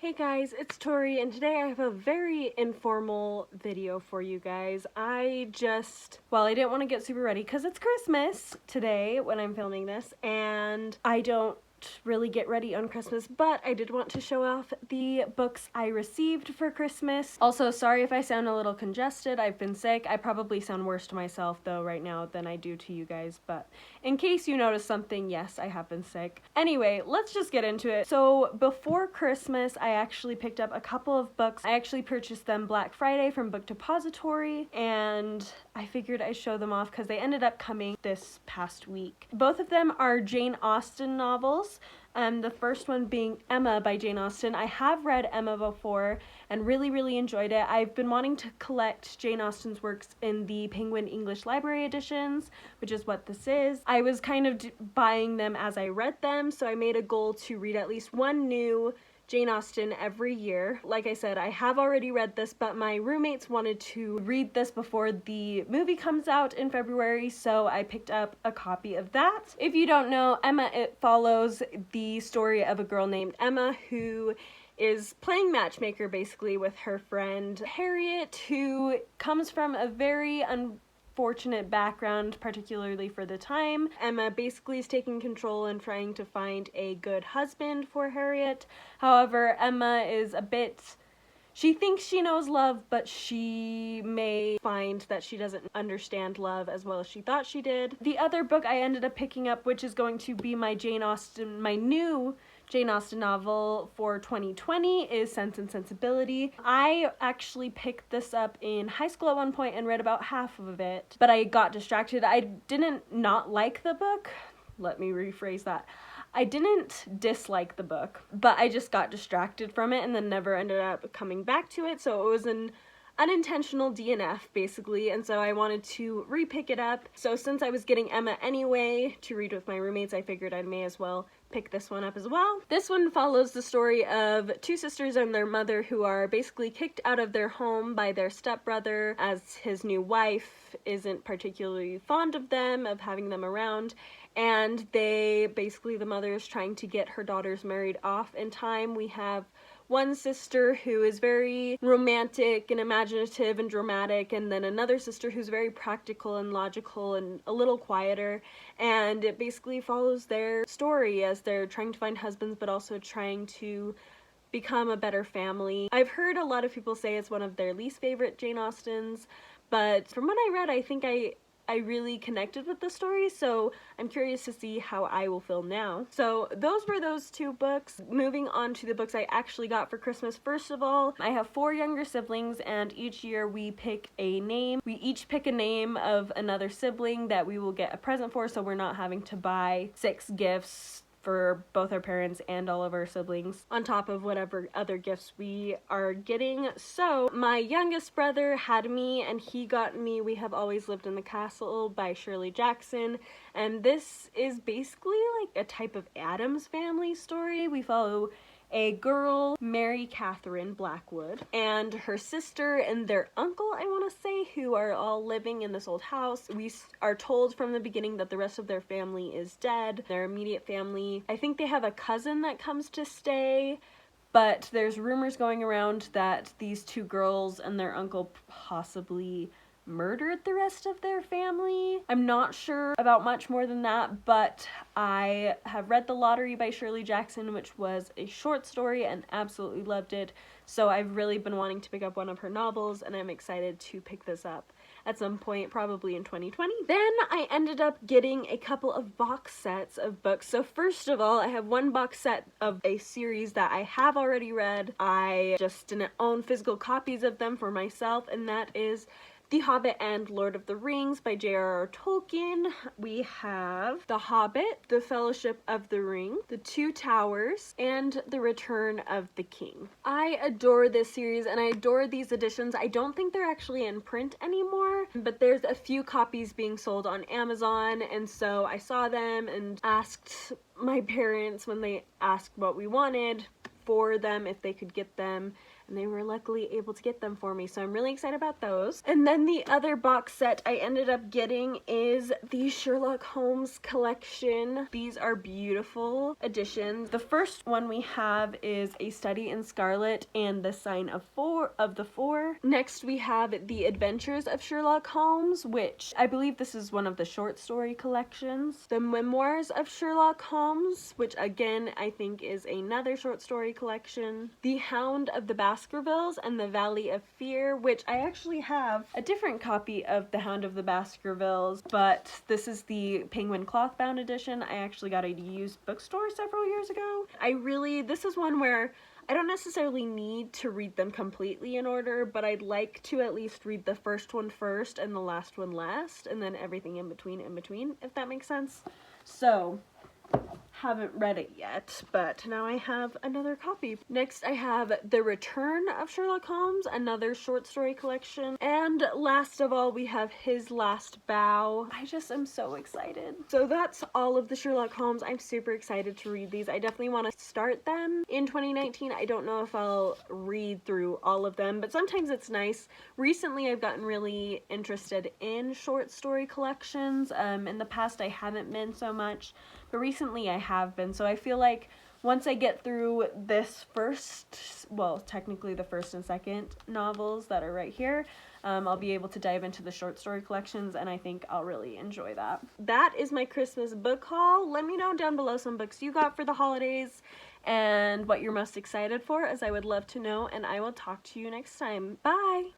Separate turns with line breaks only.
Hey guys, it's Tori, and today I have a very informal video for you guys. I didn't want to get super ready because it's Christmas today when I'm filming this, and I don't really get ready on Christmas, but I did want to show off the books I received for Christmas. Also, sorry if I sound a little congested. I've been sick. I probably sound worse to myself though right now than I do to you guys, but in case you notice something, yes, I have been sick. Anyway, let's just get into it. So before Christmas, I actually picked up a couple of books. I actually purchased them Black Friday from Book Depository, and I figured I'd show them off because they ended up coming this past week. Both of them are Jane Austen novels. The first one being Emma by Jane Austen. I have read Emma before and really enjoyed it. I've been wanting to collect Jane Austen's works in the Penguin English Library editions, which is what this is. I was kind of buying them as I read them, so I made a goal to read at least one new Jane Austen every year. Like I said, I have already read this, but my roommates wanted to read this before the movie comes out in February, so I picked up a copy of that. If you don't know, Emma, it follows the story of a girl named Emma who is playing matchmaker basically with her friend Harriet, who comes from a very unfortunate background, particularly for the time. Emma basically is taking control and trying to find a good husband for Harriet. However, Emma is she thinks she knows love, but she may find that she doesn't understand love as well as she thought she did. The other book I ended up picking up, which is going to be my new Jane Austen novel for 2020, is Sense and Sensibility. I actually picked this up in high school at one point and read about half of it, but I got distracted. I didn't not like the book. Let me rephrase that. I didn't dislike the book, but I just got distracted from it and then never ended up coming back to it, so it was an unintentional DNF basically, and so I wanted to re-pick it up. So since I was getting Emma anyway to read with my roommates, I figured I may as well pick this one up as well. This one follows the story of two sisters and their mother who are basically kicked out of their home by their stepbrother, as his new wife isn't particularly fond of them, of having them around, and the mother is trying to get her daughters married off in time. We have one sister who is very romantic and imaginative and dramatic, and then another sister who's very practical and logical and a little quieter, and it basically follows their story as they're trying to find husbands but also trying to become a better family. I've heard a lot of people say it's one of their least favorite Jane Austens, but from what I read, I think I really connected with the story, so I'm curious to see how I will feel now. So those were those two books. Moving on to the books I actually got for Christmas. First of all, I have 4 younger siblings, and each year we pick a name. We each pick a name of another sibling that we will get a present for, so we're not having to buy 6 gifts for both our parents and all of our siblings, on top of whatever other gifts we are getting. So my youngest brother had me, and he got me We Have Always Lived in the Castle by Shirley Jackson, and this is basically like a type of Addams Family story. We follow a girl, Mary Catherine Blackwood, and her sister and their uncle, I want to say, who are all living in this old house. We are told from the beginning that the rest of their family is dead. Their immediate family, I think they have a cousin that comes to stay, but there's rumors going around that these 2 girls and their uncle possibly murdered the rest of their family. I'm not sure about much more than that, but I have read The Lottery by Shirley Jackson, which was a short story, and absolutely loved it. So I've really been wanting to pick up one of her novels, and I'm excited to pick this up at some point, probably in 2020. Then I ended up getting a couple of box sets of books. So first of all, I have one box set of a series that I have already read. I just didn't own physical copies of them for myself, and that is The Hobbit and Lord of the Rings by J.R.R. Tolkien. We have The Hobbit, The Fellowship of the Ring, The Two Towers, and The Return of the King. I adore this series, and I adore these editions. I don't think they're actually in print anymore, but there's a few copies being sold on Amazon, and so I saw them and asked my parents when they asked what we wanted for them if they could get them, and they were luckily able to get them for me, so I'm really excited about those. And then the other box set I ended up getting is the Sherlock Holmes collection. These are beautiful editions. The first one we have is A Study in Scarlet and the Sign of the Four. Next we have The Adventures of Sherlock Holmes, which I believe this is one of the short story collections. The Memoirs of Sherlock Holmes, which again I think is another short story collection. The Hound of the Baskervilles and the Valley of Fear, which I actually have a different copy of The Hound of the Baskervilles, but this is the Penguin cloth bound edition. I actually got a used bookstore several years ago. This is one where I don't necessarily need to read them completely in order, but I'd like to at least read the first one first and the last one last, and then everything in between, if that makes sense. So, haven't read it yet, but now I have another copy. Next I have The Return of Sherlock Holmes, another short story collection. And last of all, we have His Last Bow. I just am so excited. So that's all of the Sherlock Holmes. I'm super excited to read these. I definitely want to start them in 2019. I don't know if I'll read through all of them, but sometimes it's nice. Recently I've gotten really interested in short story collections. In the past I haven't been so much, but recently I have been, so I feel like once I get through this technically the first and second novels that are right here, I'll be able to dive into the short story collections, and I think I'll really enjoy that. That is my Christmas book haul. Let me know down below some books you got for the holidays and what you're most excited for, as I would love to know, and I will talk to you next time. Bye!